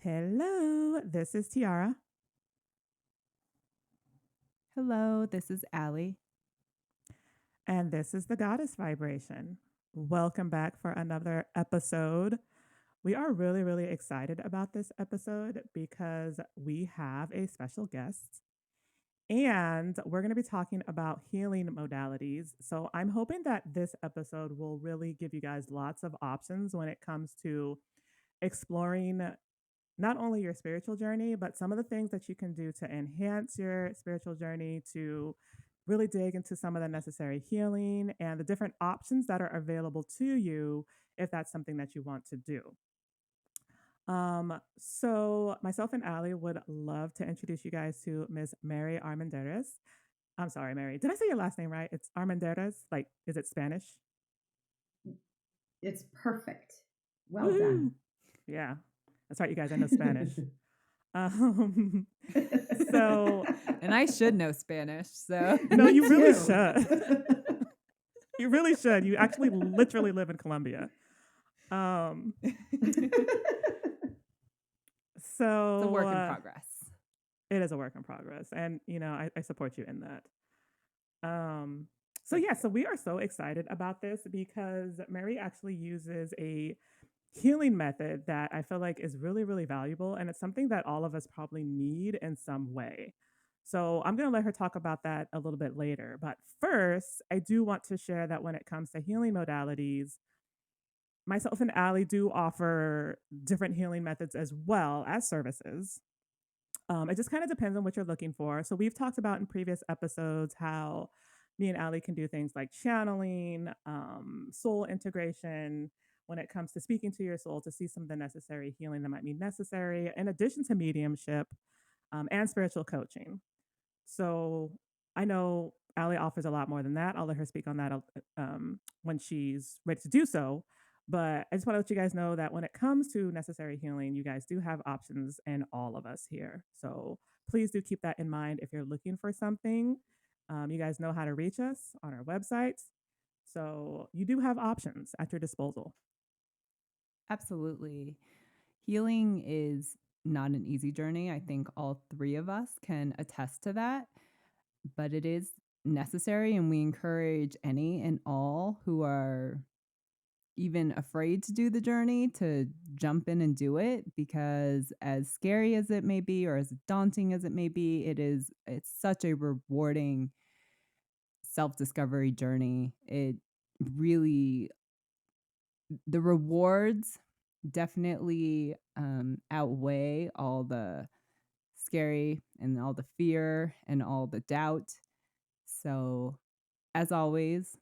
Hello, this is Tiara. Hello, this is Allie. And this is the Goddess Vibration. Welcome back for another episode. We are really, really excited about this episode because we have a special guest and we're going to be talking about healing modalities. So I'm hoping that this episode will really give you guys lots of options when it comes to exploring not only your spiritual journey, but some of the things that you can do to enhance your spiritual journey, to really dig into some of the necessary healing and the different options that are available to you if that's something that you want to do. So myself and Ali would love to introduce you guys to Ms. Mary Armendarez. I'm sorry, Mary. Did I say your last name right? It's Armendarez. Like, is it Spanish? It's perfect. Well Woohoo! done. Yeah, that's right, you guys. I know Spanish. Um, so And I should know Spanish, so no, Me you really too. should. You really should. You actually literally live in Colombia. Um, it's a so work in progress. it is a work in progress, and I support you in that. Um, so Thank yeah, you. so we are so excited about this because Mary actually uses a healing method that I feel like is really, really valuable, and it's something that all of us probably need in some way. So I'm going to let her talk about that a little bit later. But first, I do want to share that when it comes to healing modalities, myself and Allie do offer different healing methods as well as services. It just kind of depends on what you're looking for. So we've talked about in previous episodes how me and Allie can do things like channeling, soul integration when it comes to speaking to your soul to see some of the necessary healing that might be necessary, in addition to mediumship and spiritual coaching. So I know Allie offers a lot more than that. I'll let her speak on that when she's ready to do so. But I just want to let you guys know that when it comes to necessary healing, you guys do have options in all of us here. So please do keep that in mind if you're looking for something. You guys know how to reach us on our website. So you do have options at your disposal. Absolutely. Healing is not an easy journey. I think all three of us can attest to that, but it is necessary, and we encourage any and all who are even afraid to do the journey to jump in and do it, because as scary as it may be or as daunting as it may be, it's such a rewarding self-discovery journey. It really, the rewards definitely outweigh all the scary and all the fear and all the doubt. So, as always,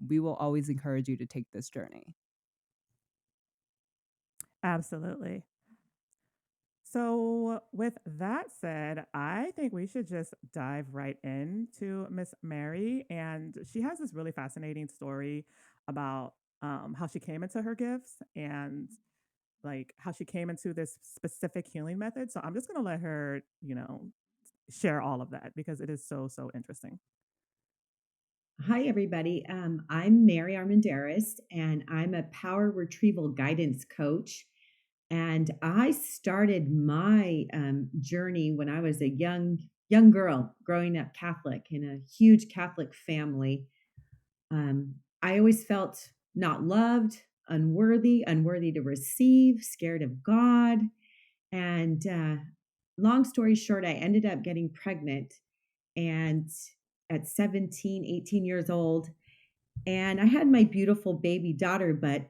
we will always encourage you to take this journey. Absolutely. So, with that said, I think we should just dive right into Miss Mary. And she has this really fascinating story about how she came into her gifts and like how she came into this specific healing method. So, I'm just going to let her, share all of that because it is so, so interesting. Hi, everybody. I'm Mary Armendarez, and I'm a Power Retrieval guidance coach. And I started my journey when I was a young girl growing up Catholic in a huge Catholic family. I always felt not loved, unworthy to receive, scared of God. And long story short, I ended up getting pregnant and at 17, 18 years old. And I had my beautiful baby daughter, but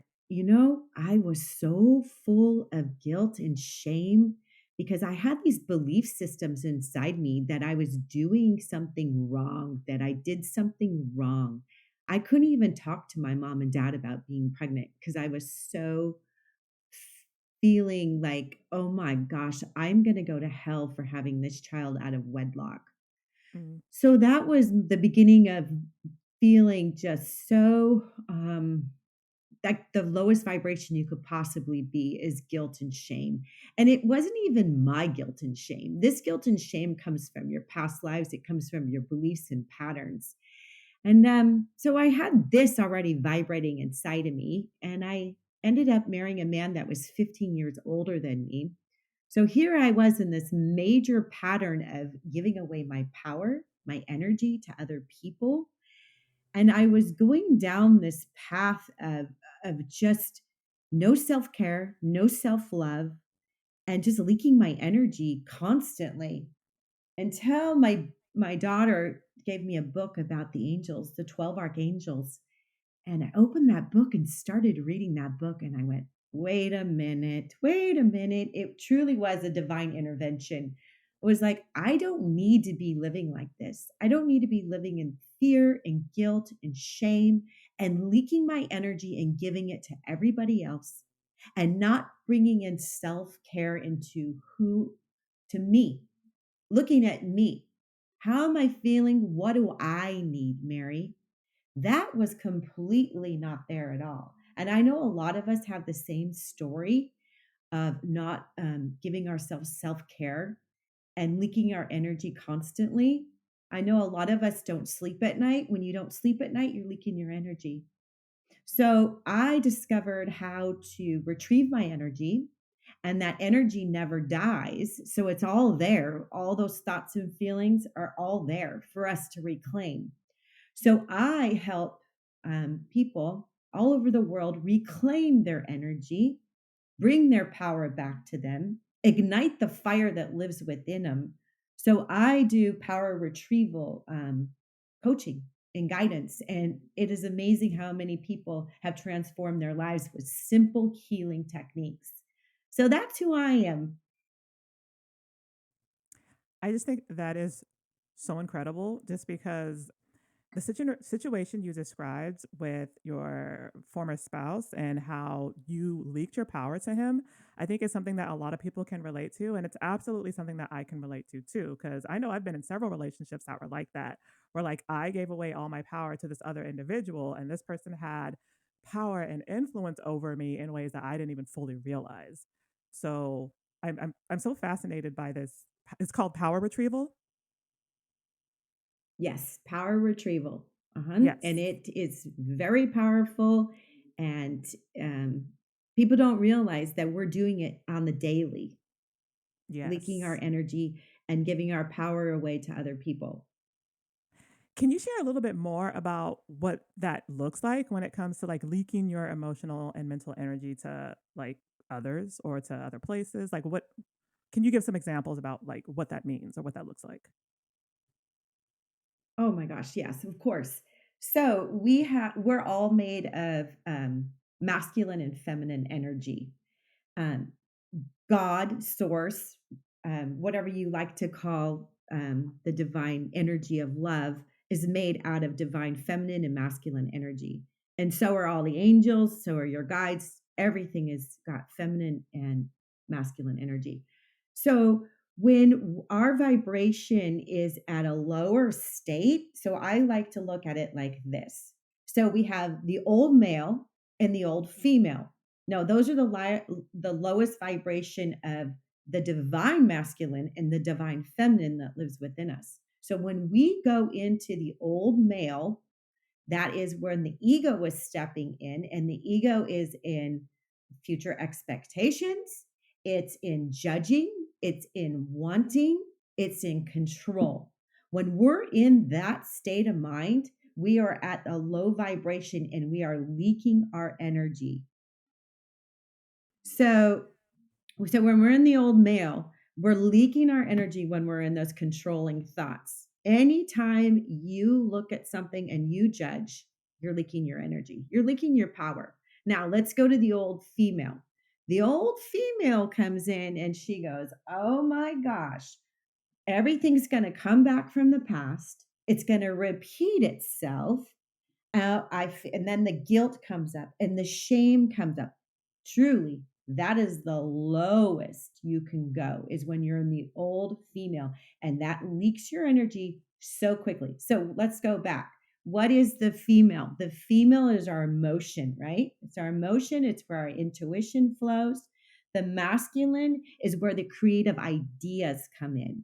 I was so full of guilt and shame because I had these belief systems inside me that I was doing something wrong, that I did something wrong. I couldn't even talk to my mom and dad about being pregnant because I was so feeling like, oh my gosh, I'm going to go to hell for having this child out of wedlock. Mm, So that was the beginning of feeling just so like the lowest vibration you could possibly be is guilt and shame. And it wasn't even my guilt and shame. This guilt and shame comes from your past lives, it comes from your beliefs and patterns. And so I had this already vibrating inside of me. And I ended up marrying a man that was 15 years older than me. So here I was in this major pattern of giving away my power, my energy to other people. And I was going down this path of just no self care, no self love, and just leaking my energy constantly until my daughter gave me a book about the angels, the 12 archangels. And I opened that book and started reading that book, and I went, wait a minute, wait a minute. It truly was a divine intervention. It was like, I don't need to be living like this. I don't need to be living in fear and guilt and shame and leaking my energy and giving it to everybody else and not bringing in self care into who, to me, looking at me. How am I feeling? What do I need, Mary? That was completely not there at all. And I know a lot of us have the same story of not giving ourselves self care and leaking our energy constantly. I know a lot of us don't sleep at night. When you don't sleep at night, you're leaking your energy. So I discovered how to retrieve my energy, and that energy never dies. So it's all there. All those thoughts and feelings are all there for us to reclaim. So I help people all over the world reclaim their energy, bring their power back to them, ignite the fire that lives within them. So I do power retrieval coaching and guidance. And it is amazing how many people have transformed their lives with simple healing techniques. So that's who I am. I just think that is so incredible just because the situation you described with your former spouse and how you leaked your power to him, I think is something that a lot of people can relate to. And it's absolutely something that I can relate to too. Cause I know I've been in several relationships that were like that, where like I gave away all my power to this other individual, and this person had power and influence over me in ways that I didn't even fully realize. So I'm so fascinated by this. It's called power retrieval. Yes, power retrieval. Uh-huh. And Yes. it is very powerful. And um, people don't realize that we're doing it on the daily, leaking our Yes. energy and giving our power away to other people. Can you share a little bit more about what that looks like when it comes to like leaking your emotional and mental energy to like others or to other places? Like what can you give some examples about like what that means or what that looks like? Oh my gosh, yes, of course. So we're all made of masculine and feminine energy. Um, God, source, whatever you like to call the divine energy of love, is made out of divine feminine and masculine energy. And so are all the angels, so are your guides. Everything is got feminine and masculine energy. So when our vibration is at a lower state, so I like to look at it like this. So we have the old male and the old female. No, those are the lowest vibration of the divine masculine and the divine feminine that lives within us. So when we go into the old male, that is when the ego is stepping in, and the ego is in future expectations, it's in judging, it's in wanting, it's in control. When we're in that state of mind, we are at a low vibration and we are leaking our energy. So when we're in the old male, we're leaking our energy when we're in those controlling thoughts. Anytime you look at something and you judge, you're leaking your energy. You're leaking your power. Now, let's go to the old female. The old female comes in and she goes, "Oh my gosh, everything's going to come back from the past. It's going to repeat itself. And then the guilt comes up and the shame comes up. Truly, that is the lowest you can go is when you're in the old female, and that leaks your energy so quickly. So let's go back. What is the female? The female is our emotion, right? It's our emotion. It's where our intuition flows. The masculine is where the creative ideas come in.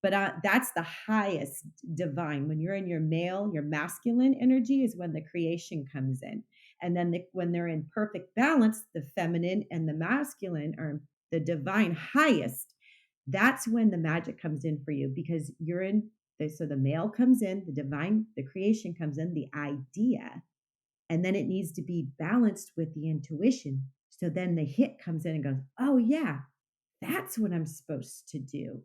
But that's the highest divine. When you're in your male, your masculine energy is when the creation comes in. And then when they're in perfect balance, the feminine and the masculine are in the divine highest, that's when the magic comes in for you because you're in so the male comes in, the divine, the creation comes in, the idea, and then it needs to be balanced with the intuition. So then the hit comes in and goes, oh, yeah, that's what I'm supposed to do.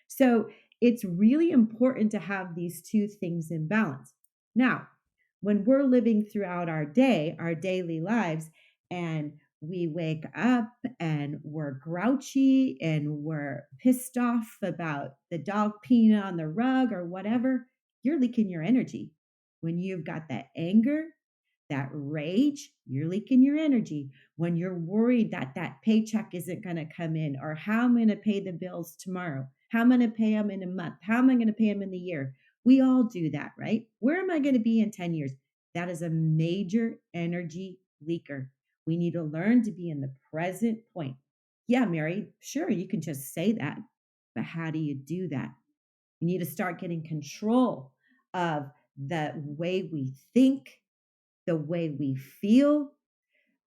So it's really important to have these two things in balance. Now, when we're living throughout our day, our daily lives, and we wake up and we're grouchy and we're pissed off about the dog peeing on the rug or whatever, you're leaking your energy. When you've got that anger, that rage, you're leaking your energy. When you're worried that that paycheck isn't going to come in, or how I'm going to pay the bills tomorrow, how I'm going to pay them in a month, how am I going to pay them in the year? We all do that, right? Where am I going to be in 10 years? That is a major energy leaker. We need to learn to be in the present point. Yeah, Mary, sure, you can just say that, but how do you do that? You need to start getting control of the way we think, the way we feel,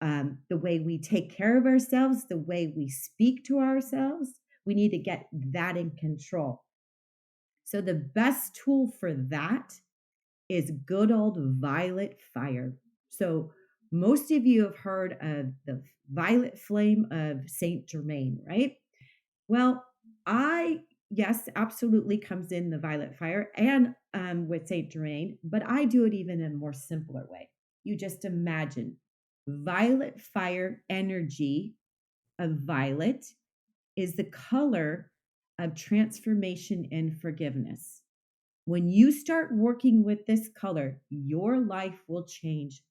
the way we take care of ourselves, the way we speak to ourselves. We need to get that in control. So, the best tool for that is good old violet fire. So, most of you have heard of the violet flame of Saint Germain, right? Well, yes, absolutely comes in the violet fire and with Saint Germain, but I do it even in a more simpler way. You just imagine violet fire energy of violet is the color of transformation and forgiveness. When you start working with this color, your life will change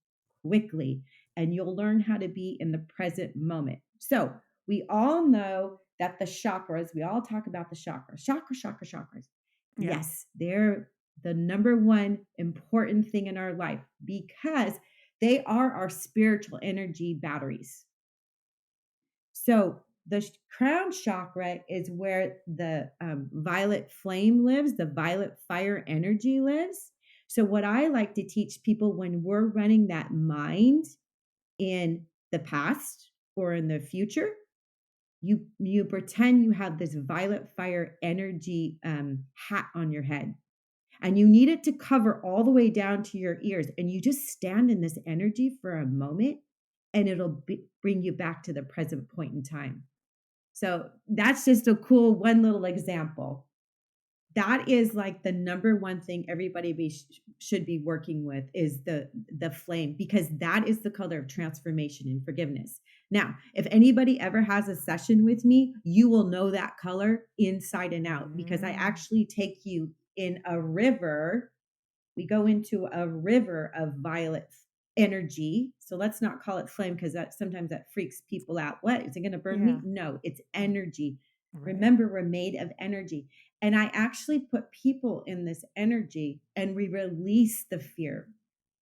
quickly and you'll learn how to be in the present moment. So, we all know that the chakras, we all talk about the chakras. Yeah. Yes, they're the number one important thing in our life because they are our spiritual energy batteries. So the crown chakra is where the violet flame lives, the violet fire energy lives. So, what I like to teach people when we're running that mind in the past or in the future, you pretend you have this violet fire energy hat on your head, and you need it to cover all the way down to your ears, and you just stand in this energy for a moment, and bring you back to the present point in time. So that's just a cool one little example. That is like the number one thing everybody should be working with is the flame because that is the color of transformation and forgiveness. Now, if anybody ever has a session with me, you will know that color inside and out because I Mm. actually take you in a river. We go into a river of violet energy. So let's not call it flame because that sometimes that freaks people out. What? Is it going to burn me? Yeah. No, it's energy. Right. Remember, we're made of energy. And I actually put people in this energy and we release the fear.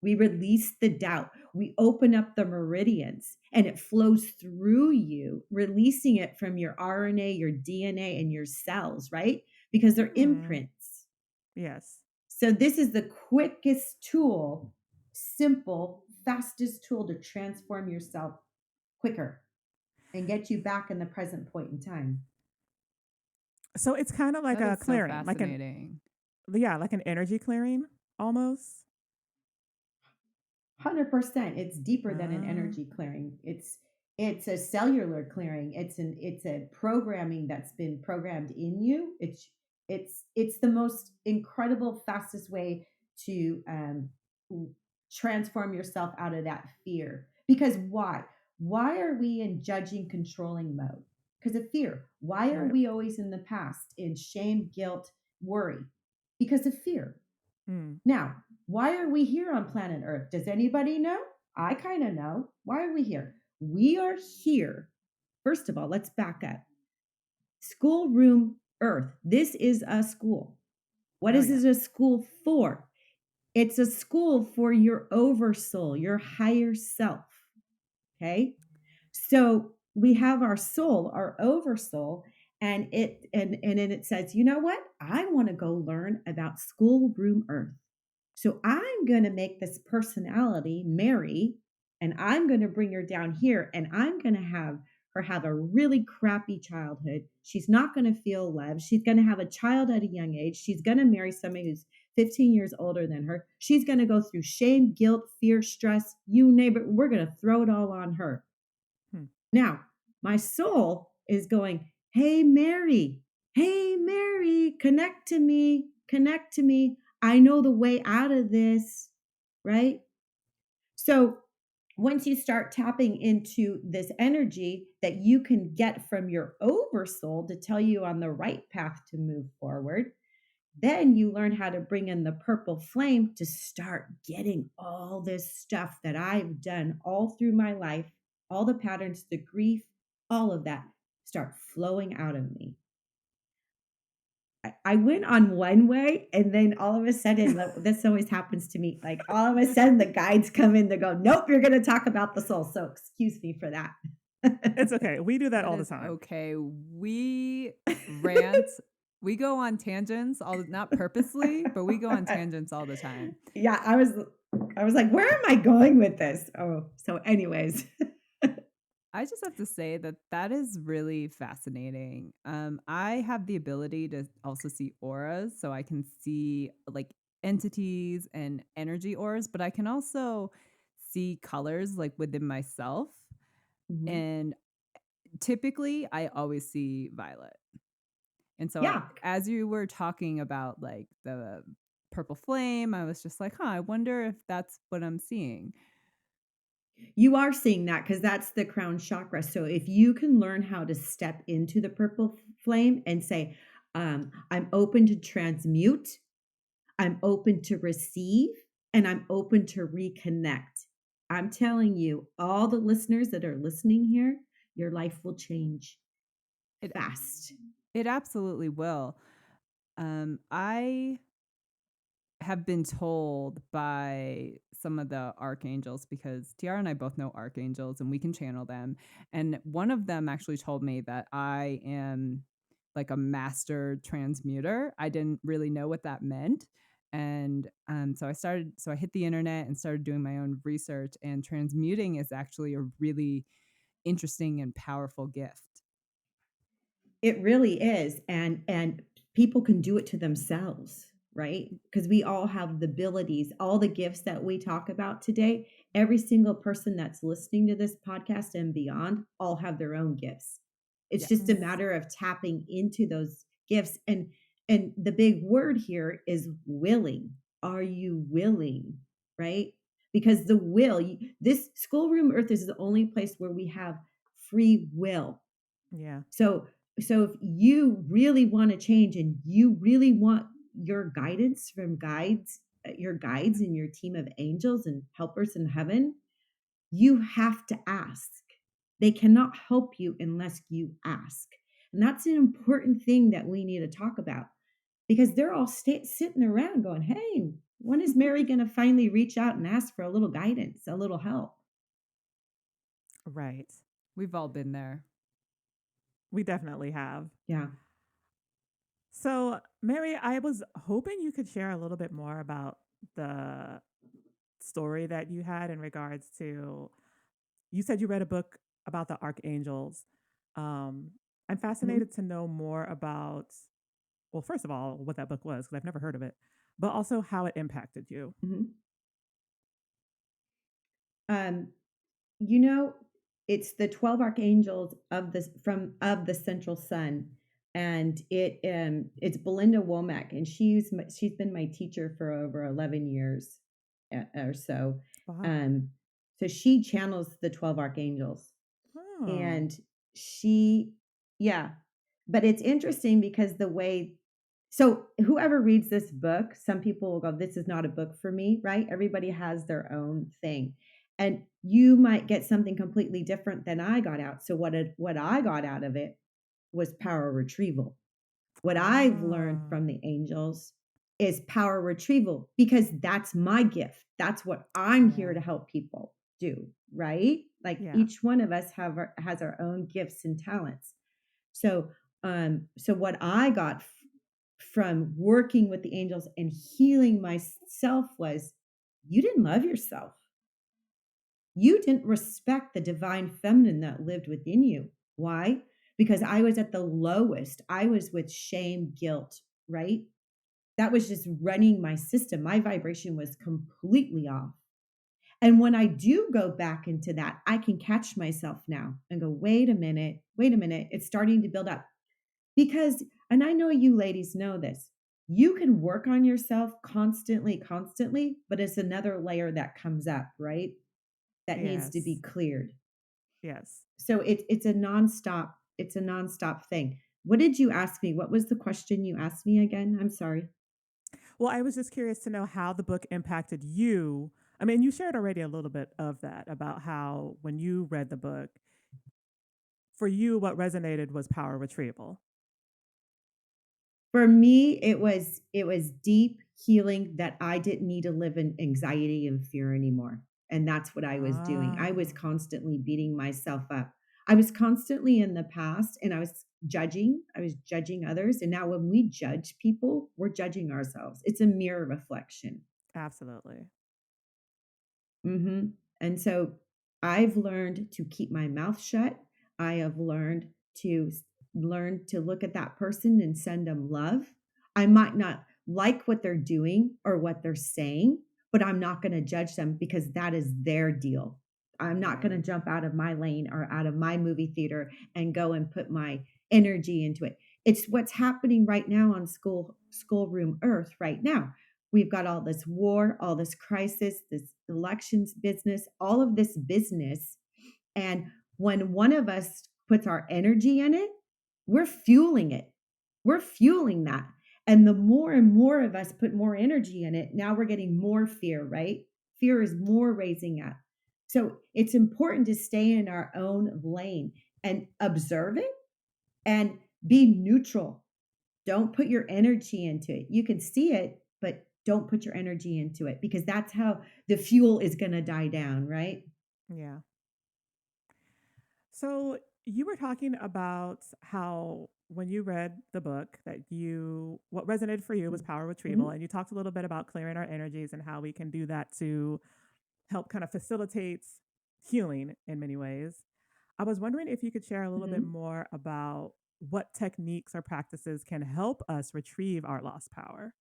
We release the doubt. We open up the meridians and it flows through you, releasing it from your RNA, your DNA, and your cells, right? Because they're Hmm. imprints. Yes. So this is the quickest tool, simple, fastest tool to transform yourself quicker and get you back in the present point in time. So it's kind of like That a is so clearing, like an fascinating. yeah, like an energy clearing almost. 100%. It's deeper than an Ah. energy clearing. It's a cellular clearing. It's a programming that's been programmed in you. It's the most incredible, fastest way to transform yourself out of that fear. Because why? Why are we in judging, controlling mode? Because of fear. Why are Right. we always in the past in shame, guilt, worry? Because of fear. Mm. Now, why are we here on planet Earth? Does anybody know? I kind of know. Why are we here? We are here. First of all, let's back up. Schoolroom Earth. This is a school. What Oh is yeah. it a school for? It's a school for your oversoul, your higher self. Okay. So we have our soul, our oversoul, and then it says, you know what? I want to go learn about schoolroom Earth. So I'm going to make this personality Mary, and I'm going to bring her down here, and I'm going to have her have a really crappy childhood. She's not going to feel loved. She's going to have a child at a young age. She's going to marry somebody who's 15 years older than her. She's going to go through shame, guilt, fear, stress, you name it. We're going to throw it all on her. Hmm. Now, my soul is going, hey, Mary, connect to me, connect to me. I know the way out of this, right? So once you start tapping into this energy that you can get from your oversoul to tell you on the right path to move forward, then you learn how to bring in the purple flame to start getting all this stuff that I've done all through my life, all the patterns, the grief, all of that start flowing out of me. I went on one way, and then all of a sudden, this always happens to me. Like all of a sudden, the guides come in. They go, "Nope, you're going to talk about the soul." So excuse me for that. It's okay. We do that That all the is time. okay. We rant. We go on tangents not purposely, but we go on tangents all the time. Yeah, I was like, where am I going with this? Oh, so anyways. I just have to say that that is really fascinating. I have the ability to also see auras, so I can see like entities and energy auras, but I can also see colors like within myself. Mhm. And typically, I always see violet. And so Yeah, as you were talking about like the purple flame, I was just like, huh, I wonder if that's what I'm seeing. you are seeing that because that's the crown chakra. So if you can learn how to step into the purple flame and say, I'm open to transmute, I'm open to receive, and I'm open to reconnect. I'm telling you, all the listeners that are listening here, your life will change It fast. it absolutely will. I have been told by some of the archangels because Tiara and I both know archangels and we can channel them. And one of them actually told me that I am like a master transmuter. I didn't really know what that meant. And so I hit the internet and started doing my own research. And transmuting is actually a really interesting and powerful gift. It really is, and people can do it to themselves, right? Because we all have the abilities, all the gifts that we talk about today, every single person that's listening to this podcast and beyond all have their own gifts. It's just a Yes. matter of tapping into those gifts, and the big word here is willing. Are you willing, right? Because the will, this schoolroom earth is the only place where we have free will. Yeah. So if you really want to change and you really want your guidance from your guides and your team of angels and helpers in heaven, you have to ask. They cannot help you unless you ask. And that's an important thing that we need to talk about because they're all sitting around going, "Hey, when is Mary going to finally reach out and ask for a little guidance, a little help?" Right. We've all been there. We definitely have. Yeah. So, Mary, I was hoping you could share a little bit more about the story that you had in regards to, you said you read a book about the archangels. Um, I'm Mhm. fascinated to know more about, well, first of all, what that book was, because I've never heard of it, but also how it impacted you. Mhm. Um, You know, it's the 12 archangels of the central sun, and it's Belinda Womack, and she's been my teacher for over 11 years or so. Wow. Um, so she channels the 12 archangels, Oh, and she yeah, but it's interesting because the way so whoever reads this book, some people will go, "This is not a book for me," right? Everybody has their own thing. And you might get something completely different than I got out. So what I got out of it was power retrieval. What I've learned ah, from the angels is power retrieval because that's my gift. That's what I'm here yeah, to help people do, right? Like yeah. each one of us has our own gifts and talents. So what I got from working with the angels and healing myself was you didn't love yourself. You didn't respect the divine feminine that lived within you. Why? Because I was at the lowest. I was with shame, guilt, right? That was just running my system. My vibration was completely off. And when I do go back into that, I can catch myself now and go, wait a minute, it's starting to build up. Because, and I know you ladies know this, you can work on yourself constantly, constantly, but it's another layer that comes up, right? That needs to be Yes. cleared. Yes. So it's a nonstop thing. What did you ask me? What was the question you asked me again? I'm sorry. Well, I was just curious to know how the book impacted you. I mean, you shared already a little bit of that about how when you read the book, for you, what resonated was power retrieval. For me, it was deep healing that I didn't need to live in anxiety and fear anymore. And that's what I was doing. I was Ah, constantly beating myself up. I was constantly in the past and I was judging others. And now when we judge people, we're judging ourselves. It's a mirror reflection. absolutely. And so I've learned to keep my mouth shut. I have learned to learn to look at that person and send them love. I might not like what they're doing or what they're saying, but I'm not going to judge them because that is their deal. I'm not going to Right. jump out of my lane or out of my movie theater and go and put my energy into it. It's what's happening right now on schoolroom earth right now. We've got all this war, all this crisis, this elections business, all of this business. And when one of us puts our energy in it, we're fueling it. We're fueling that. And the more and more of us put more energy in it, now we're getting more fear, right? Fear is more raising up. So it's important to stay in our own lane and observe it and be neutral. Don't put your energy into it. You can see it, but don't put your energy into it because that's how the fuel is going to die down, right? Yeah. So you were talking about how when you read the book that what resonated for you was power retrieval, Mhm. and you talked a little bit about clearing our energies and how we can do that to help kind of facilitate healing in many ways. I was wondering if you could share a little bit Mhm. more about what techniques or practices can help us retrieve our lost power.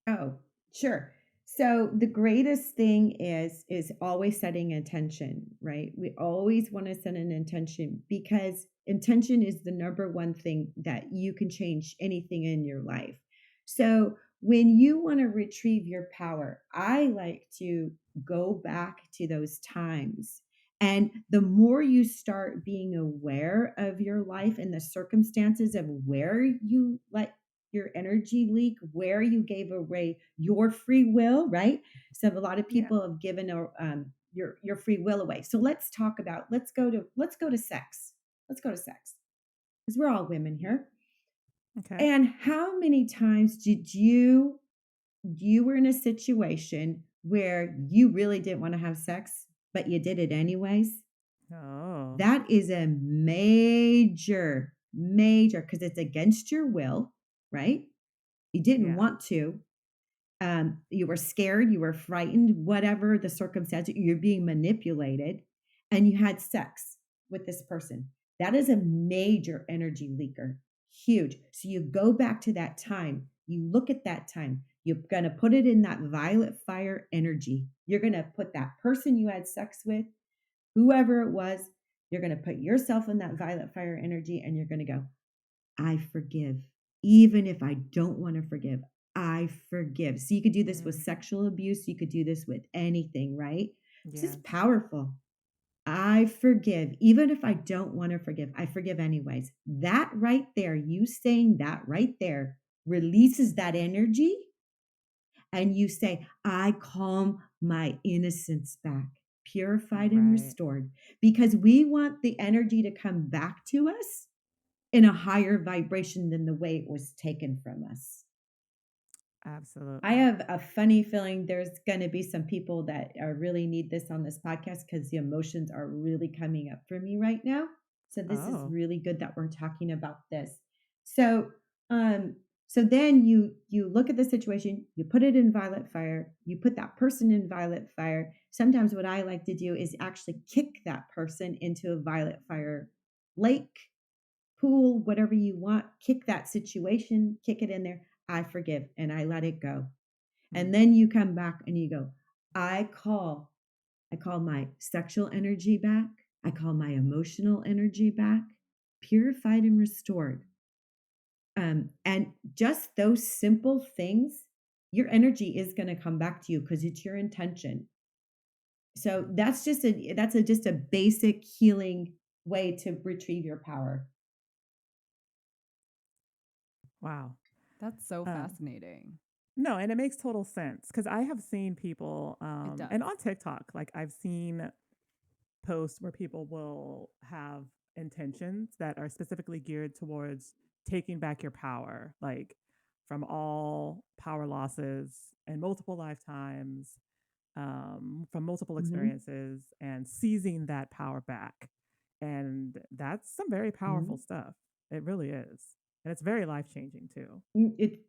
Oh, sure. So the greatest thing is always setting intention, right? We always want to set an intention because intention is the number one thing that you can change anything in your life. So when you want to retrieve your power, I like to go back to those times. And the more you start being aware of your life and the circumstances of where you let your energy leak, where you gave away your free will, right? So a lot of Yeah. people have given your free will away. So let's go to sex. Let's go to sex because we're all women here. Okay. And how many times did you were in a situation where you really didn't want to have sex, but you did it anyways? Oh, That is a major because it's against your will, right? You didn't yeah. want to. You were scared, you were frightened, whatever the circumstance, you're being manipulated, and you had sex with this person. That is a major energy leaker, huge. So you go back to that time, you look at that time, you're going to put it in that violet fire energy. You're going to put that person you had sex with, whoever it was, you're going to put yourself in that violet fire energy and you're going to go, I forgive. Even if I don't want to forgive, I forgive. So you could do this with Mm, sexual abuse. You could do this with anything, right? This is yes. powerful. I forgive. Even if I don't want to forgive, I forgive anyways. That right there, you saying that right there releases that energy. And you say, I calm my innocence back, purified and Right. restored, because we want the energy to come back to us in a higher vibration than the way it was taken from us. I Absolutely. have a funny feeling there's going to be some people that really need this on this podcast because the emotions are really coming up for me right now. So this is Oh, really good that we're talking about this. So, um, So then you look at the situation, you put it in violet fire, you put that person in violet fire. Sometimes what I like to do is actually kick that person into a violet fire lake, pool, whatever you want, kick that situation, kick it in there. I forgive and I let it go. And Mm. then you come back and you go, I call I call my sexual energy back. I call my emotional energy back, purified and restored. And just those simple things, your energy is going to come back to you because it's your intention. So just a basic healing way to retrieve your power. Wow. That's so Um, fascinating. no, and it makes total sense because I have seen people, It and does. on TikTok, like I've seen posts where people will have intentions that are specifically geared towards taking back your power, like from all power losses and multiple lifetimes, from multiple Mhm, experiences, and seizing that power back. And that's some very powerful mhm. stuff. It really is. And it's very life changing too. It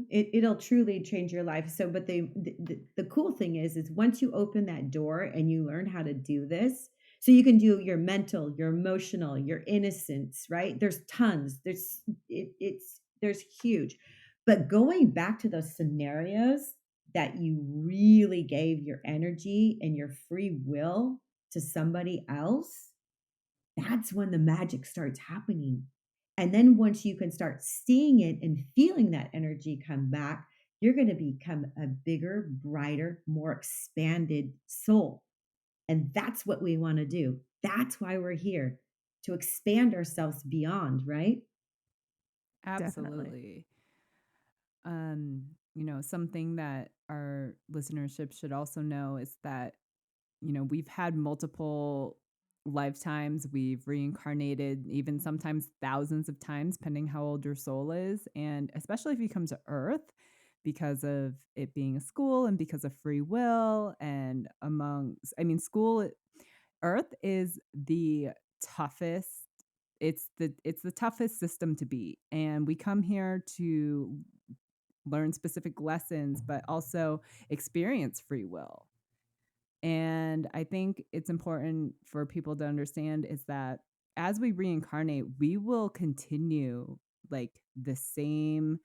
it'll truly change your life. So, but the cool thing is once you open that door and you learn how to do this, so you can do your mental, your emotional, your innocence, right? There's tons. There's huge. But going back to those scenarios that you really gave your energy and your free will to somebody else, that's when the magic starts happening. And then once you can start seeing it and feeling that energy come back, you're going to become a bigger, brighter, more expanded soul. And that's what we want to do. That's why we're here, to expand ourselves beyond, right? Definitely. Absolutely. Something that our listenership should also know is that, we've had multiple lifetimes, we've reincarnated even sometimes thousands of times, depending how old your soul is. And especially if you come to Earth, because of it being a school and because of free will, and school, Earth is the toughest. It's the toughest system to beat. And we come here to learn specific lessons, but also experience free will. And I think it's important for people to understand is that as we reincarnate, we will continue like the same.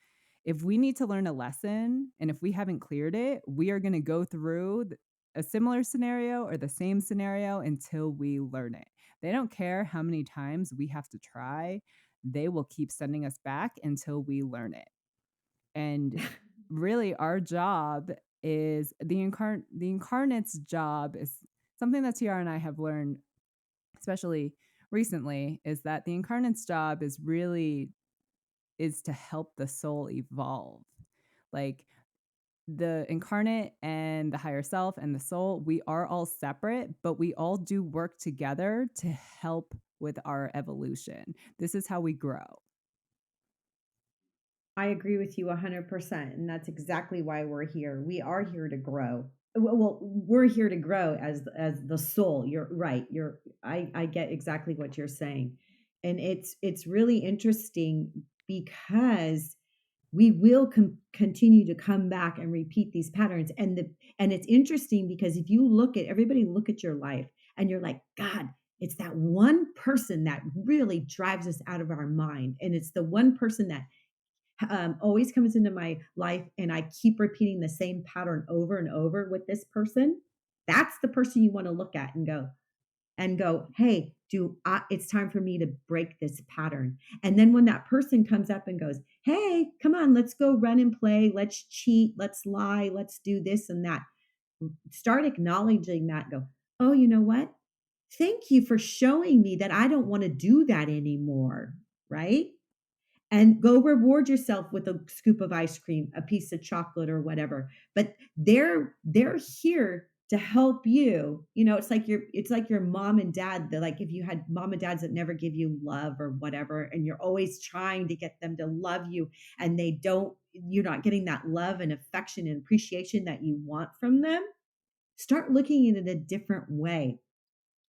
If we need to learn a lesson and if we haven't cleared it, we are going to go through a similar scenario or the same scenario until we learn it. They don't care how many times we have to try, they will keep sending us back until we learn it. And really our job is the incarnate's job is something that TR and I have learned, especially recently, is that the incarnate's job is to help the soul evolve. Like the incarnate and the higher self and the soul, we are all separate, but we all do work together to help with our evolution. This is how we grow. I agree with you 100%. And that's exactly why we're here. We are here to grow. Well, we're here to grow as the soul. You're right. I get exactly what you're saying. And it's really interesting because we will continue to come back and repeat these patterns. And it's interesting because if you look at your life and you're like, God, it's that one person that really drives us out of our mind. And it's the one person that always comes into my life and I keep repeating the same pattern over and over with this person. That's the person you want to look at and go, hey, it's time for me to break this pattern. And then when that person comes up and goes, hey, come on, let's go run and play, let's cheat, let's lie, let's do this and that, start acknowledging that. Go, oh, you know what, thank you for showing me that I don't want to do that anymore, right? And go reward yourself with a scoop of ice cream, a piece of chocolate or whatever. But they're here to help you. You know, it's like your mom and dad, that like if you had mom and dads that never give you love or whatever, and you're always trying to get them to love you and you're not getting that love and affection and appreciation that you want from them. Start looking at it a different way.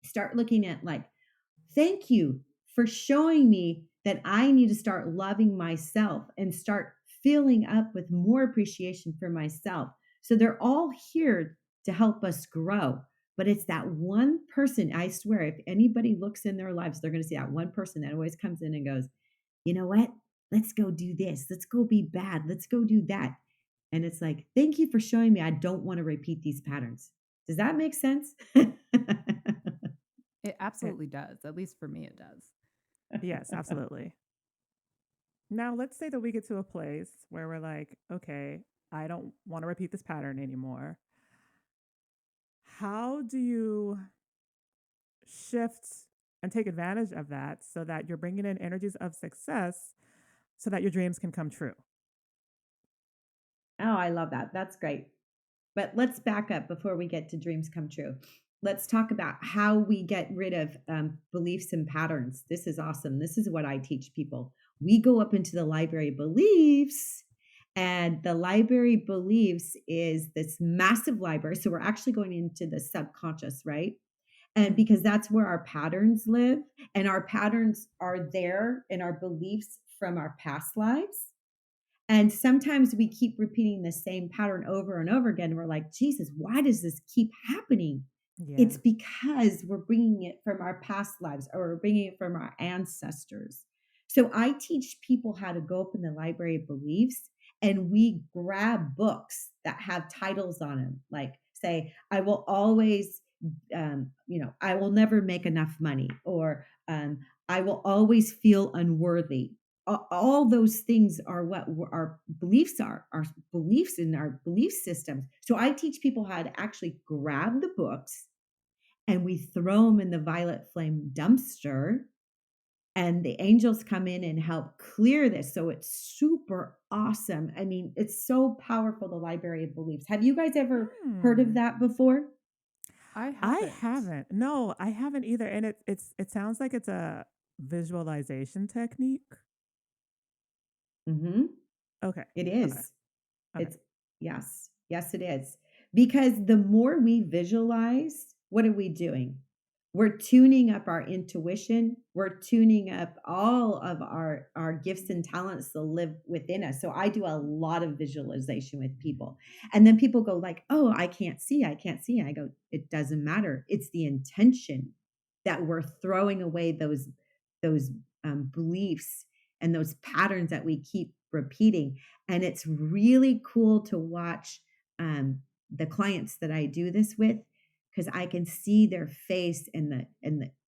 Start looking at like, thank you for showing me that I need to start loving myself and start filling up with more appreciation for myself. So they're all here to help us grow. But it's that one person, I swear, if anybody looks in their lives, they're going to see that one person that always comes in and goes, you know what? Let's go do this. Let's go be bad. Let's go do that. And it's like, thank you for showing me I don't want to repeat these patterns. Does that make sense? It It, absolutely does. At least for me, it does. yes, absolutely. Now, let's say that we get to a place where we're like, okay, I don't want to repeat this pattern anymore. How do you shift and take advantage of that so that you're bringing in energies of success so that your dreams can come true? Oh, I love that. That's great. But let's back up before we get to dreams come true. Let's talk about how we get rid of beliefs and patterns. This is awesome. This is what I teach people. We go up into the library beliefs, and the library beliefs is this massive library. So we're actually going into the subconscious, right? And Hmm. because that's where our patterns live, and our patterns are there in our beliefs from our past lives. And sometimes we keep repeating the same pattern over and over again. We're like, Jesus, why does this keep happening? It's Yeah. because we're bringing it from our past lives or we're bringing it from our ancestors. So I teach people how to go up in the library of beliefs and we grab books that have titles on them, like, say, I will always, I will never make enough money, or I will always feel unworthy. All those things are what our beliefs are, our beliefs in our belief systems. So I teach people how to actually grab the books and we throw them in the violet flame dumpster, and the angels come in and help clear this. So it's super awesome. I mean, it's so powerful, the library of beliefs. Have you guys ever heard of Hmm. that before? I I haven't. haven't. No, I haven't either. And it sounds like it's a visualization technique. Hmm. Okay. It Okay. is. Okay. It's yes. Yes, it is. Because the more we visualize, what are we doing? We're tuning up our intuition. We're tuning up all of our gifts and talents that live within us. So I do a lot of visualization with people. And then people go like, "Oh, I can't see. I can't see." I go, "It doesn't matter. It's the intention that we're throwing away those beliefs and those patterns that we keep repeating." And it's really cool to watch the clients that I do this with, because I can see their face and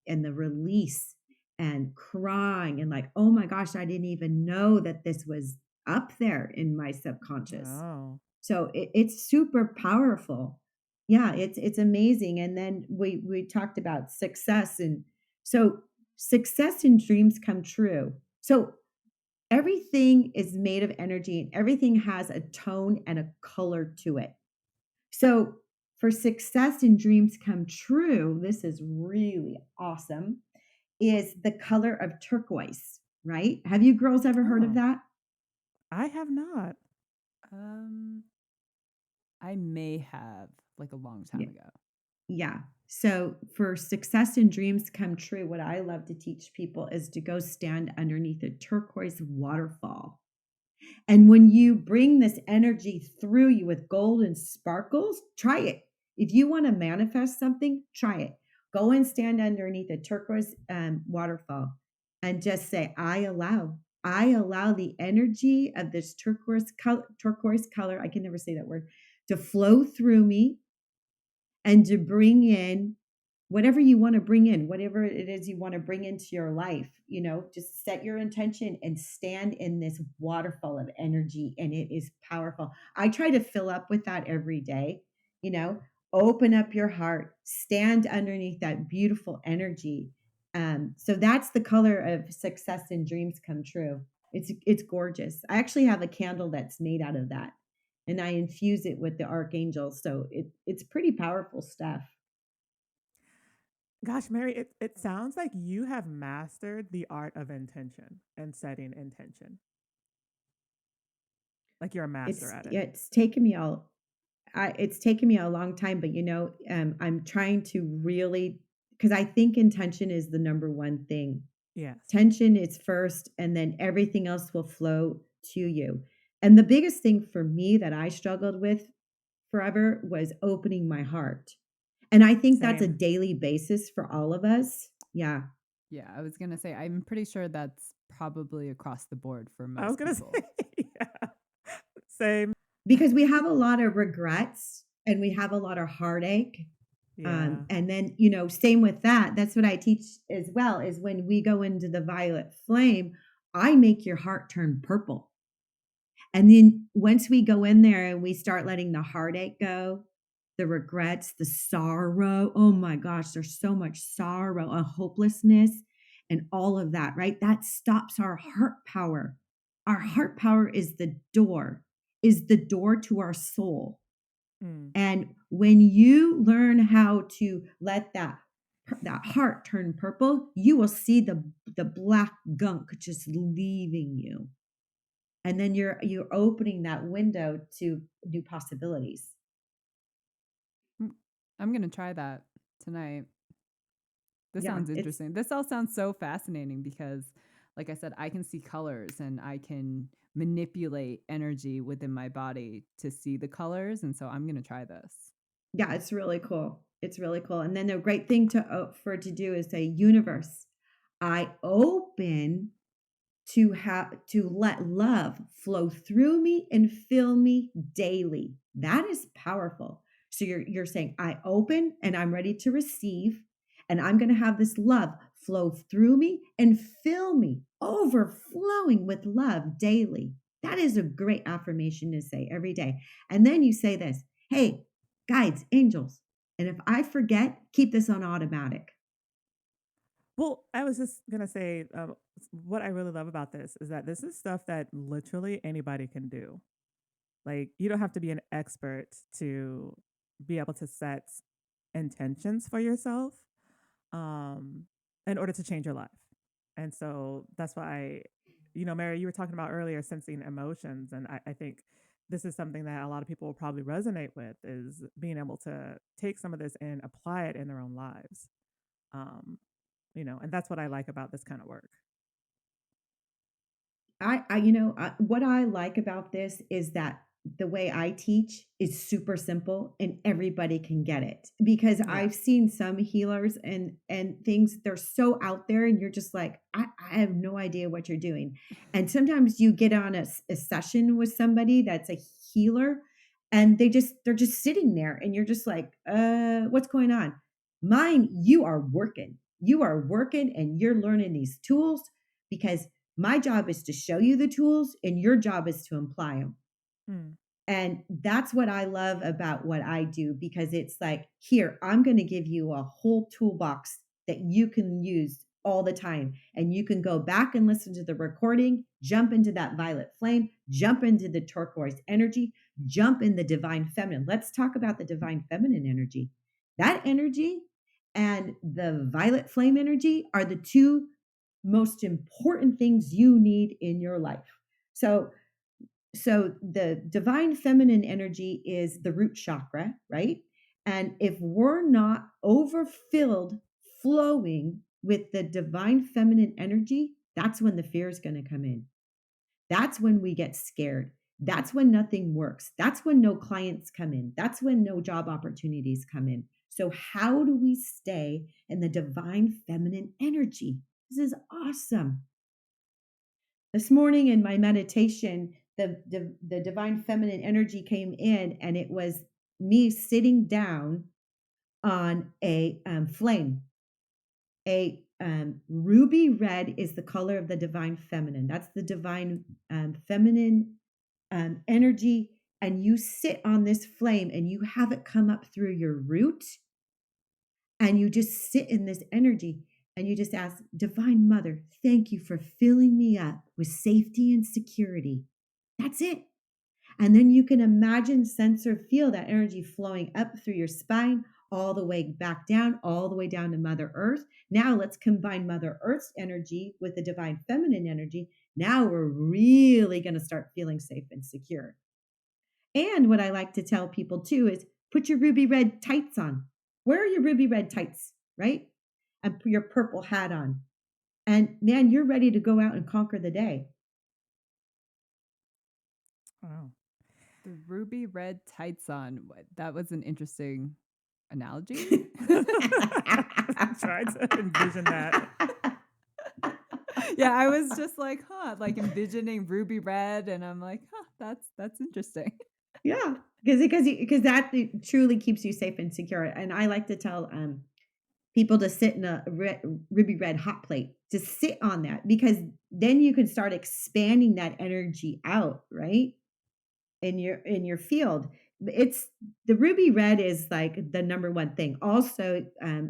the release and crying and like, oh my gosh, I didn't even know that this was up there in my subconscious. Oh. So it's super powerful. Yeah, it's amazing. And then we talked about success, and so success and dreams come true. So everything is made of energy and everything has a tone and a color to it. So, for success and dreams come true, this is really awesome, is the color of turquoise, right? Have you girls ever heard of Oh. that? I have not. Um, I may have like a long time Yeah. ago. Yeah. So, for success and dreams come true, what I love to teach people is to go stand underneath a turquoise waterfall. And when you bring this energy through you with golden sparkles, try it. If you want to manifest something, try it. Go and stand underneath a turquoise waterfall and just say, I allow the energy of this turquoise color, I can never say that word, to flow through me and to bring in whatever you want to bring in, whatever it is you want to bring into your life. Just set your intention and stand in this waterfall of energy, and it is powerful. I try to fill up with that every day. you know Open up your heart, stand underneath that beautiful energy. So that's the color of success and dreams come true. It's gorgeous. I actually have a candle that's made out of that, and I infuse it with the archangel, so it's pretty powerful stuff. Gosh, Mary, it sounds like you have mastered the art of intention and setting intention. Like you're a master It's at it. it's taken me all it's taken me a long time, but I'm trying to really, because I think intention is the number one thing. Yes. Tension is first, and then everything else will flow to you. And the biggest thing for me that I struggled with forever was opening my heart. And I think that's a Same. daily basis for all of us. Yeah. Yeah, I was gonna say, I'm pretty sure that's probably across the board for I was most gonna say, people. yeah. Same. Because we have a lot of regrets and we have a lot of heartache. Yeah. And then, you know, same with that. That's what I teach as well is when we go into the violet flame, I make your heart turn purple. And then once we go in there and we start letting the heartache go, the regrets, the sorrow, oh my gosh, there's so much sorrow, a hopelessness, and all of that, right? That stops our heart power. Our heart power is the door to our soul. Mm. And when you learn how to let that heart turn purple, you will see the black gunk just leaving you, and then you're opening that window to new possibilities. Mm, I'm gonna try that tonight. This Yeah, sounds interesting. This all sounds so fascinating because, like I said, I can see colors and I can manipulate energy within my body to see the colors. And so I'm going to try this. yeah, it's really cool. It's really cool. And then the great thing to do is say, universe, I open to let love flow through me and fill me daily. That is powerful. So you're saying I open and I'm ready to receive, and I'm going to have this love flow through me and fill me, overflowing with love daily. That is a great affirmation to say every day. And then you say this, hey, guides, angels, and if I forget, keep this on automatic. Well, I was just gonna say, what I really love about this is that this is stuff that literally anybody can do. Like, you don't have to be an expert to be able to set intentions for yourself, um, in order to change your life. And so that's why Mary, you were talking about earlier sensing emotions, and I think this is something that a lot of people will probably resonate with is being able to take some of this and apply it in their own lives. Um, and that's what I like about this kind of work. What I like about this is that the way I teach is super simple and everybody can get it, because Yeah. I've seen some healers and things, they're so out there and you're just like, I have no idea what you're doing. And sometimes you get on a session with somebody that's a healer and they're just sitting there and you're just like, what's going on? Mine, you are working. You are working and you're learning these tools because my job is to show you the tools and your job is to apply them. Mm. And that's what I love about what I do, because it's like, here, I'm going to give you a whole toolbox that you can use all the time. And you can go back and listen to the recording, jump into that violet flame, jump into the turquoise energy, jump in the divine feminine. Let's talk about the divine feminine energy. That energy and the violet flame energy are the two most important things you need in your life. So the divine feminine energy is the root chakra, right? And if we're not overfilled, flowing with the divine feminine energy, that's when the fear is going to come in. That's when we get scared. That's when nothing works. That's when no clients come in. That's when no job opportunities come in. So, how do we stay in the divine feminine energy? This is awesome. This morning in my meditation, the divine feminine energy came in, and it was me sitting down on a flame. A ruby red is the color of the divine feminine. That's the divine feminine energy. And you sit on this flame and you have it come up through your root, and you just sit in this energy and you just ask, Divine Mother, thank you for filling me up with safety and security. That's it. And then you can imagine, sense, or feel that energy flowing up through your spine, all the way back down, all the way down to Mother Earth. Now let's combine Mother Earth's energy with the divine feminine energy. Now we're really going to start feeling safe and secure. And what I like to tell people too is put your ruby red tights on. Wear your ruby red tights, right? And put your purple hat on. And man, you're ready to go out and conquer the day. Wow. The ruby red tights on. That was an interesting analogy. Try to envision that. Yeah, I was just like, huh, like envisioning ruby red, and I'm like, huh, that's interesting. Yeah, because that truly keeps you safe and secure. And I like to tell people to sit in a ruby red hot plate, to sit on that, because then you can start expanding that energy out, right? In your field. It's the ruby red is like the number one thing. Also,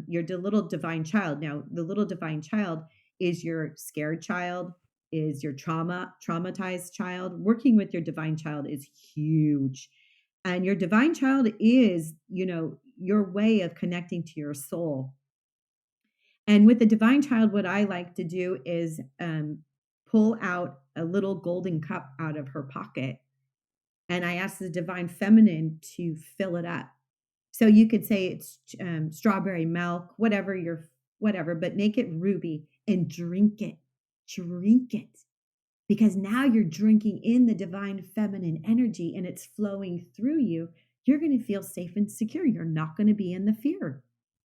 your little divine child. Now, the little divine child is your scared child, is your traumatized child. Working with your divine child is huge. And your divine child is, your way of connecting to your soul. And with the divine child, what I like to do is pull out a little golden cup out of her pocket, and I ask the divine feminine to fill it up. So you could say it's strawberry milk, whatever, but make it ruby and drink it, because now you're drinking in the divine feminine energy and it's flowing through you. You're going to feel safe and secure. You're not going to be in the fear.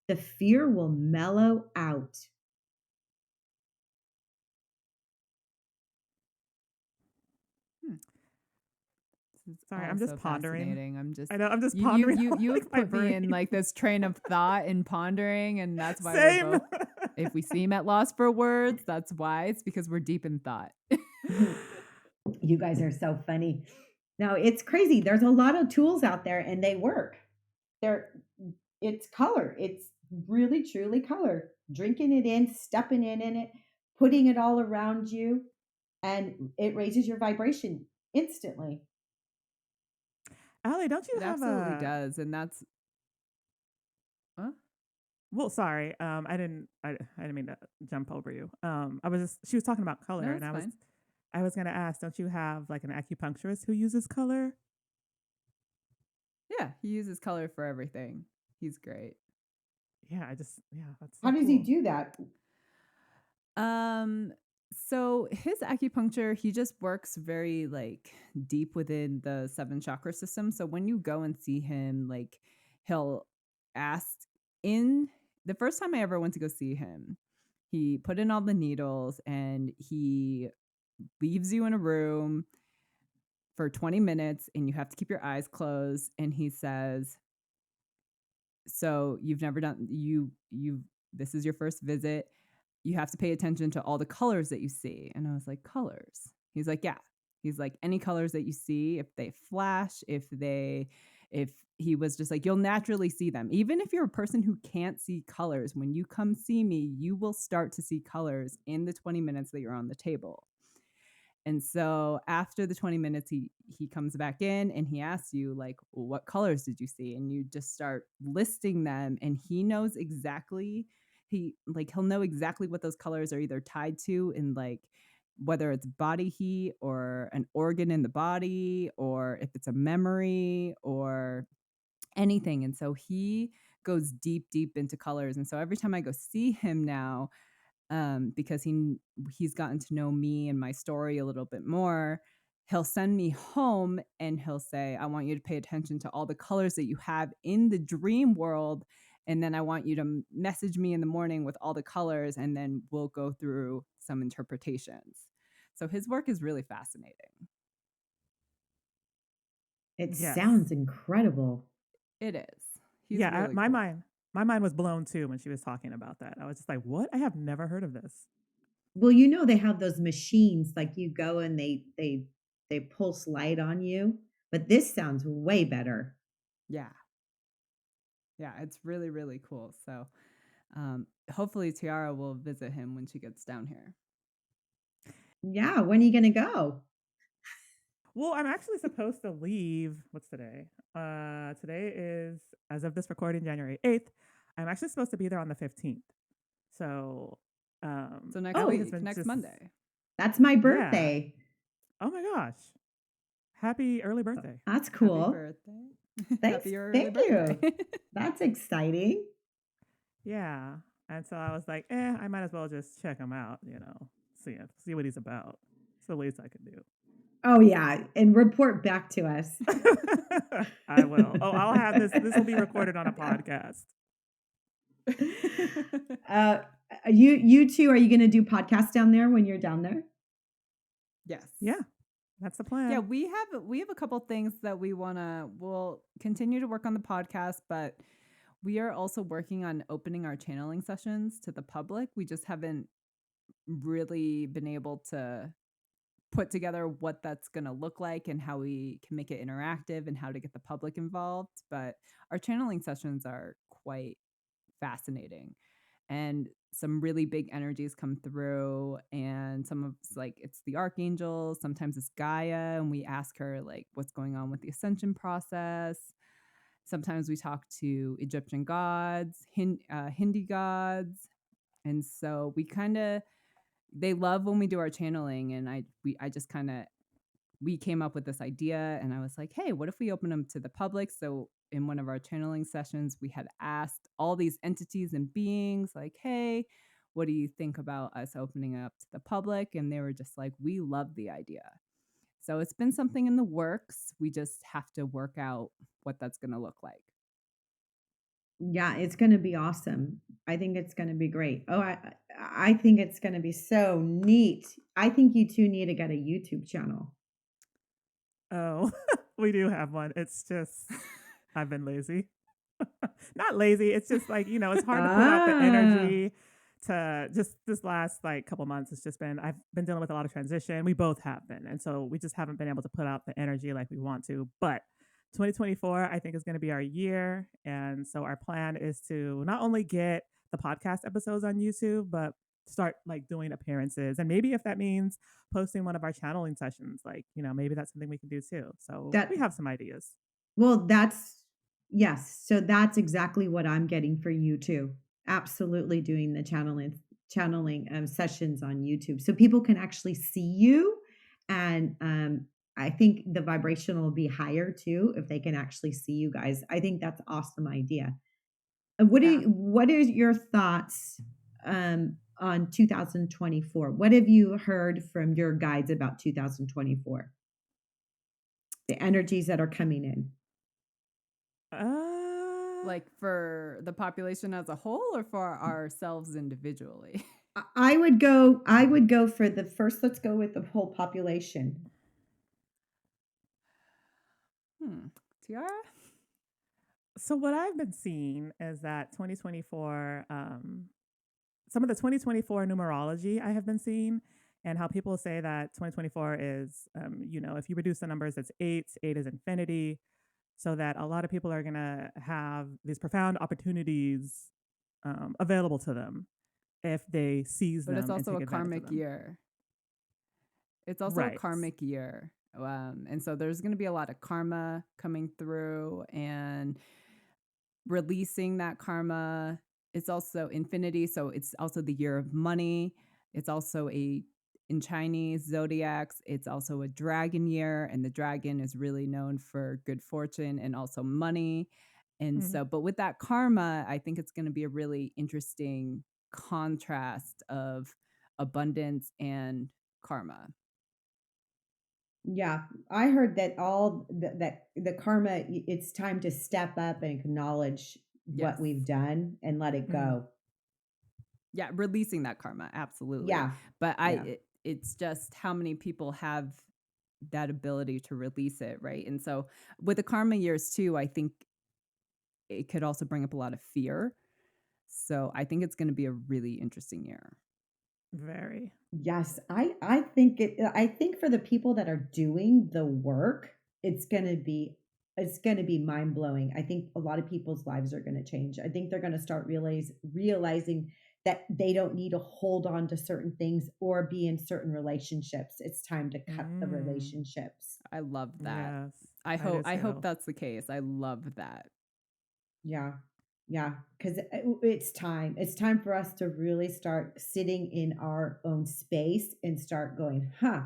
The fear will mellow out. Hmm. This is Sorry, I'm just also pondering. fascinating. I'm just I know, I'm just you you pondering you you like have my put me in brain. like this train of thought and pondering, and that's why we're Same. both. If we seem at loss for words, that's why. It's because we're deep in thought. You guys are so funny. No, it's crazy. There's a lot of tools out there and they work. They're it's color. It's really truly color. Drinking it in, stepping in it, putting it all around you, and it raises your vibration instantly. Allie, don't you It have absolutely a does, and that's huh? well, sorry. I didn't mean to jump over you. I was just she was talking about color No, and it's fine. I was gonna ask, don't you have like an acupuncturist who uses color? Yeah, he uses color for everything. He's great. Yeah, that's How so does he cool. do that? Um, so his acupuncture, he just works very like deep within the seven chakra system. So when you go and see him, like he'll ask in the first time I ever went to go see him, he put in all the needles and he leaves you in a room for 20 minutes and you have to keep your eyes closed. And he says, so you've never done you this is your first visit. You have to pay attention to all the colors that you see. And I was like, colors? He's like, yeah. He's like, any colors that you see, if they flash, if he was just like, you'll naturally see them. Even if you're a person who can't see colors, when you come see me, you will start to see colors in the 20 minutes that you're on the table. And so after the 20 minutes, he comes back in and he asks you like, well, what colors did you see? And you just start listing them, and he knows exactly he'll know exactly what those colors are either tied to, in like whether it's body heat or an organ in the body, or if it's a memory or anything. And so he goes deep into colors. And so every time I go see him now, because he's gotten to know me and my story a little bit more, he'll send me home and he'll say, I want you to pay attention to all the colors that you have in the dream world. And then I want you to message me in the morning with all the colors, and then we'll go through some interpretations. So his work is really fascinating. It Yes. sounds incredible. It is. He's Yeah, really cool. my mind was blown too when she was talking about that. I was just like, "What? I have never heard of this." Well, they have those machines, like you go and they pulse light on you, but this sounds way better. Yeah. Yeah. It's really, really cool. So hopefully Tiara will visit him when she gets down here. Yeah, when are you gonna go? Well, I'm actually supposed to leave. What's today? Today is, as of this recording, January 8th. I'm actually supposed to be there on the 15th. So, So next Ellie Oh, has week, been next just Monday. that's my yeah. birthday. Oh my gosh! Happy early birthday! That's Happy cool. birthday. Thanks. Happy early Thank birthday. you. That's exciting. Yeah. And so I was like, I might as well just check him out, see what he's about. It's the least I could do. Oh yeah, and report back to us. I will. Oh, I'll have this. This will be recorded on a podcast. uh, you two, are you going to do podcasts down there when you're down there? Yes. Yeah, that's the Yeah, plan. we have a couple things that we'll continue to work on the podcast, but we are also working on opening our channeling sessions to the public. We just haven't really been able to put together what that's going to look like and how we can make it interactive and how to get the public involved. But our channeling sessions are quite fascinating, and some really big energies come through, and some of it's like it's the archangel, sometimes it's Gaia, and we ask her like what's going on with the ascension process. Sometimes we talk to Egyptian gods, Hindi gods, and so we kind of they love when we do our channeling, and I just kind of we came up with this idea, and I was like, hey, what if we open them to the public? So in one of our channeling sessions, we had asked all these entities and beings, like, hey, what do you think about us opening up to the public? And they were just like, we love the idea. So it's been something in the works. We just have to work out what that's going to look like. Yeah, it's going to be awesome. I think it's going to be great. Oh, I think it's going to be so neat. I think you two need to get a YouTube channel. Oh, we do have one. It's just I've been lazy. Not lazy. It's just like, it's hard to put out the Ah, energy to just this last like couple months. It's just been, I've been dealing with a lot of transition. We both have been. And so we just haven't been able to put out the energy like we want to. But 2024, I think, is going to be our year. And so our plan is to not only get the podcast episodes on YouTube, but start like doing appearances. And maybe if that means posting one of our channeling sessions, like, maybe that's something we can do too. So we that have some ideas. well, that's yes. So that's exactly what I'm getting for you too. Absolutely doing the channeling sessions on YouTube, so people can actually see you, and I think the vibration will be higher too if they can actually see you guys. I think that's awesome idea. Yeah. What are your thoughts on 2024? What have you heard from your guides about 2024? The energies that are coming in. Uh, Like for the population as a whole or for ourselves individually? I would go for the first, let's go with the whole population. Tiara? so what I've been seeing is that 2024, some of the 2024 numerology I have been seeing, and how people say that 2024 is, if you reduce the numbers, it's eight. Eight is infinity. So that a lot of people are gonna have these profound opportunities available to them if they seize But it's them and also take a advantage of karmic them. year. It's also a Right. karmic year. And so there's going to be a lot of karma coming through and releasing that karma. It's also infinity. So it's also the year of money. It's also in Chinese zodiacs, it's also a dragon year. And the dragon is really known for good fortune and also money. And Mhm. so, but with that karma, I think it's going to be a really interesting contrast of abundance and karma. Yeah, I heard that that the karma, it's time to step up and acknowledge Yes. what we've done and let it Mm. go. Yeah, releasing that karma, absolutely. Yeah, But yeah. it's just how many people have that ability to release it, right? And so with the karma years too, I think it could also bring up a lot of fear. So I think it's going to be a really interesting year. Very. Yes, I think for the people that are doing the work, it's going to be mind-blowing. I think a lot of people's lives are going to change. I think they're going to start realizing that they don't need to hold on to certain things or be in certain relationships. It's time to cut the Mm. relationships. I love that. Yes, I I do hope I hope too. that's the case. I love that. Yeah. Yeah, because it's time. It's time for us to really start sitting in our own space and start going, huh,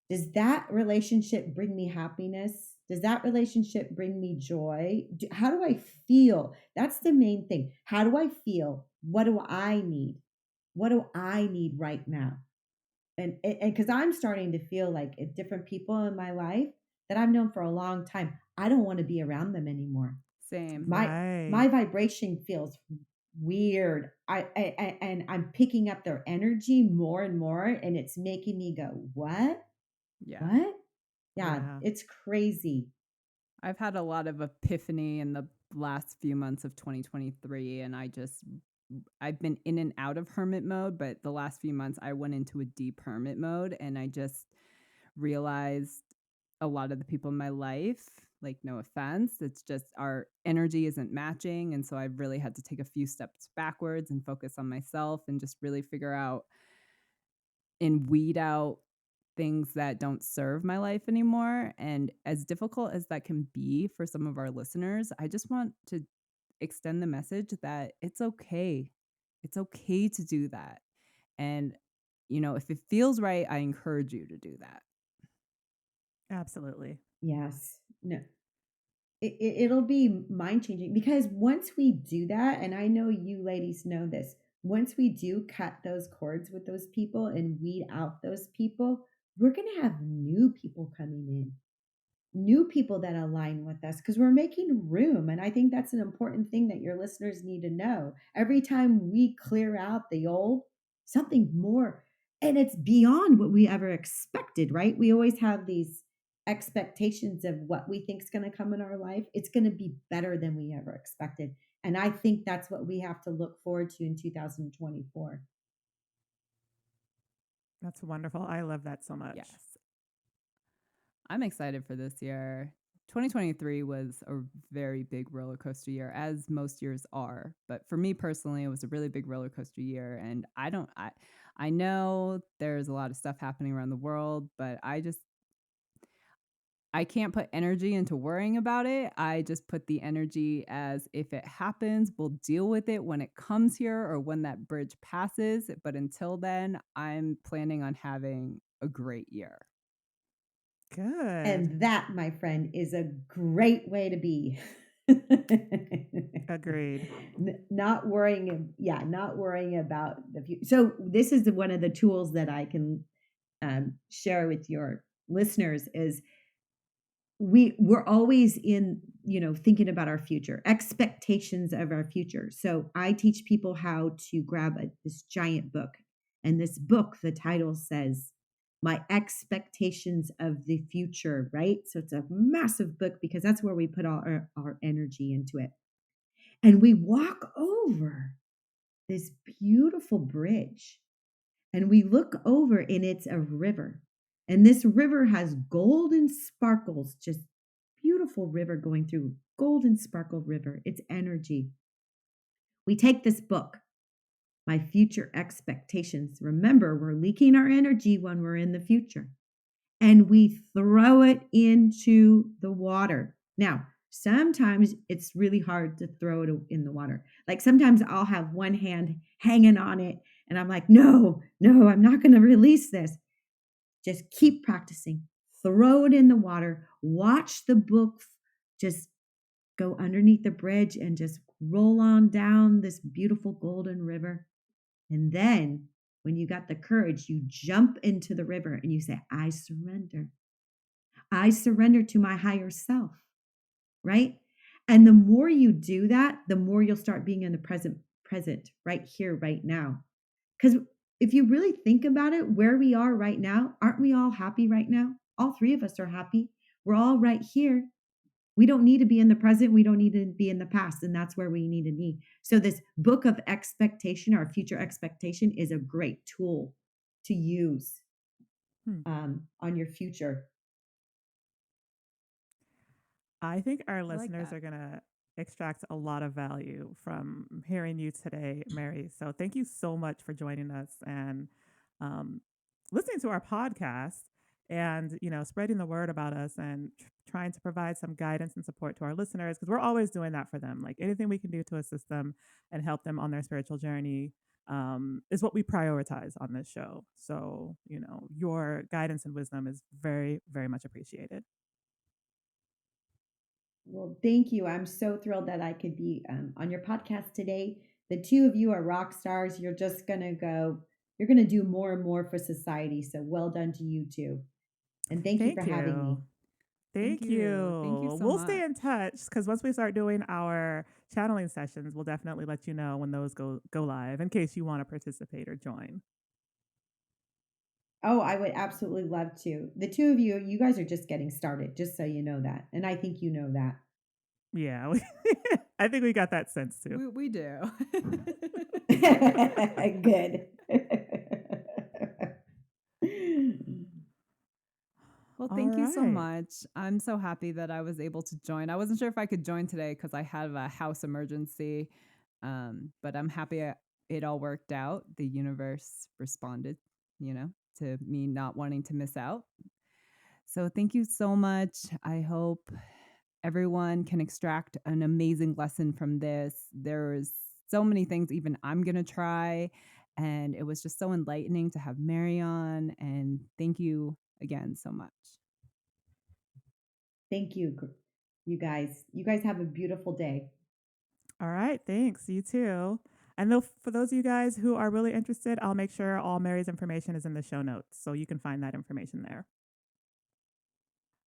does that relationship bring me happiness? Does that relationship bring me joy? How do I feel? That's the main thing. How do I feel? what do I need? What do I need right now? And because I'm starting to feel like different people in my life that I've known for a long time, I don't want to be around them anymore. Same. My Right. vibration feels weird. And I'm picking up their energy more and more, and it's making me go, what? Yeah. What? Yeah, Yeah. it's crazy. I've had a lot of epiphany in the last few months of 2023, and I've been in and out of hermit mode, but the last few months I went into a deep hermit mode, and I just realized a lot of the people in my life, like, no offense, it's just our energy isn't matching, and so I've really had to take a few steps backwards and focus on myself and just really figure out and weed out things that don't serve my life anymore. And as difficult as that can be for some of our listeners, I just want to extend the message that it's okay. It's okay to do that. And, if it feels right, I encourage you to do that. Absolutely. Yes. No, it'll be mind changing because once we do that, and I know you ladies know this, once we do cut those cords with those people and weed out those people, we're going to have new people coming in, new people that align with us because we're making room. And I think that's an important thing that your listeners need to know. Every time we clear out the old, something more, and it's beyond what we ever expected, right? We always have these expectations of what we think is going to come in our life. It's going to be better than we ever expected. And I think that's what we have to look forward to in 2024. That's wonderful. I love that so much. Yes. I'm excited for this year. 2023 was a very big roller coaster year, as most years are. But for me personally, it was a really big roller coaster year. And I know there's a lot of stuff happening around the world, but I can't put energy into worrying about it. I just put the energy as if it happens, we'll deal with it when it comes here or when that bridge passes. But until then, I'm planning on having a great year. Good. And that, my friend, is a great way to be. Agreed. Not worrying, yeah, not worrying about the future. So this is one of the tools that I can share with your listeners is we're always in, thinking about our future, expectations of our future. So I teach people how to grab this giant book, and this book, the title says my expectations of the future, right? So it's a massive book because that's where we put all our energy into it, and we walk over this beautiful bridge, and we look over and it's a river, and this river has golden sparkles, just beautiful river going through, golden sparkle river, it's energy. We take this book, my future expectations, remember we're leaking our energy when we're in the future, and we throw it into the water. Now, sometimes it's really hard to throw it in the water. Like sometimes I'll have one hand hanging on it and I'm like, no, no, I'm not going to release this. Just keep practicing. Throw it in the water. Watch the book just go underneath the bridge and just roll on down this beautiful golden river. And then when you got the courage, you jump into the river and you say, I surrender. I surrender to my higher self, right? And the more you do that, the more you'll start being in the present, right here, right now. Because if you really think about it, where we are right now, aren't we all happy right now? All three of us are happy. We're all right here. We don't need to be in the present. We don't need to be in the past. And that's where we need to be. So, this book of expectation, our future expectation, is a great tool to use Hmm. on your future. I think our I like listeners that. are going to extract a lot of value from hearing you today, Mary. So thank you so much for joining us and um, listening to our podcast and, spreading the word about us and trying to provide some guidance and support to our listeners because we're always doing that for them. Like anything we can do to assist them and help them on their spiritual journey is what we prioritize on this show. So, your guidance and wisdom is very, very much appreciated. Well, thank you. I'm so thrilled that I could be on your podcast today. The two of you are rock stars. You're just going to go, you're going to do more and more for society. So well done to you two. And thank you for Thank having you. me. Thank Thank you. Thank you you. so We'll stay in much. touch because once we start doing our channeling sessions, we'll definitely let you know when those go live in case you want to participate or join. Oh, I would absolutely love to. The two of you, you guys are just getting started, just so you know that. And I think you know that. Yeah, I think we got that sense too. We do. Good. Well, All thank you so right. much. I'm so happy that I was able to join. I wasn't sure if I could join today because I had a house emergency, but I'm happy it all worked out. The universe responded, to me not wanting to miss out. So thank you so much. I hope everyone can extract an amazing lesson from this. There's so many things even I'm going to try. And it was just so enlightening to have Mary on. And thank you again so much. Thank you, you guys. You guys have a beautiful day. All right. Thanks. You too. And for those of you guys who are really interested, I'll make sure all Mary's information is in the show notes so you can find that information there.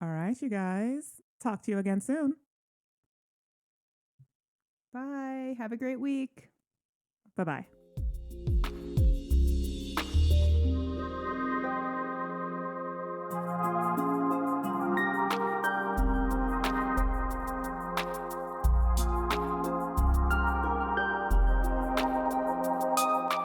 All right, you guys. Talk to you again soon. Bye. Have a great week. Bye bye.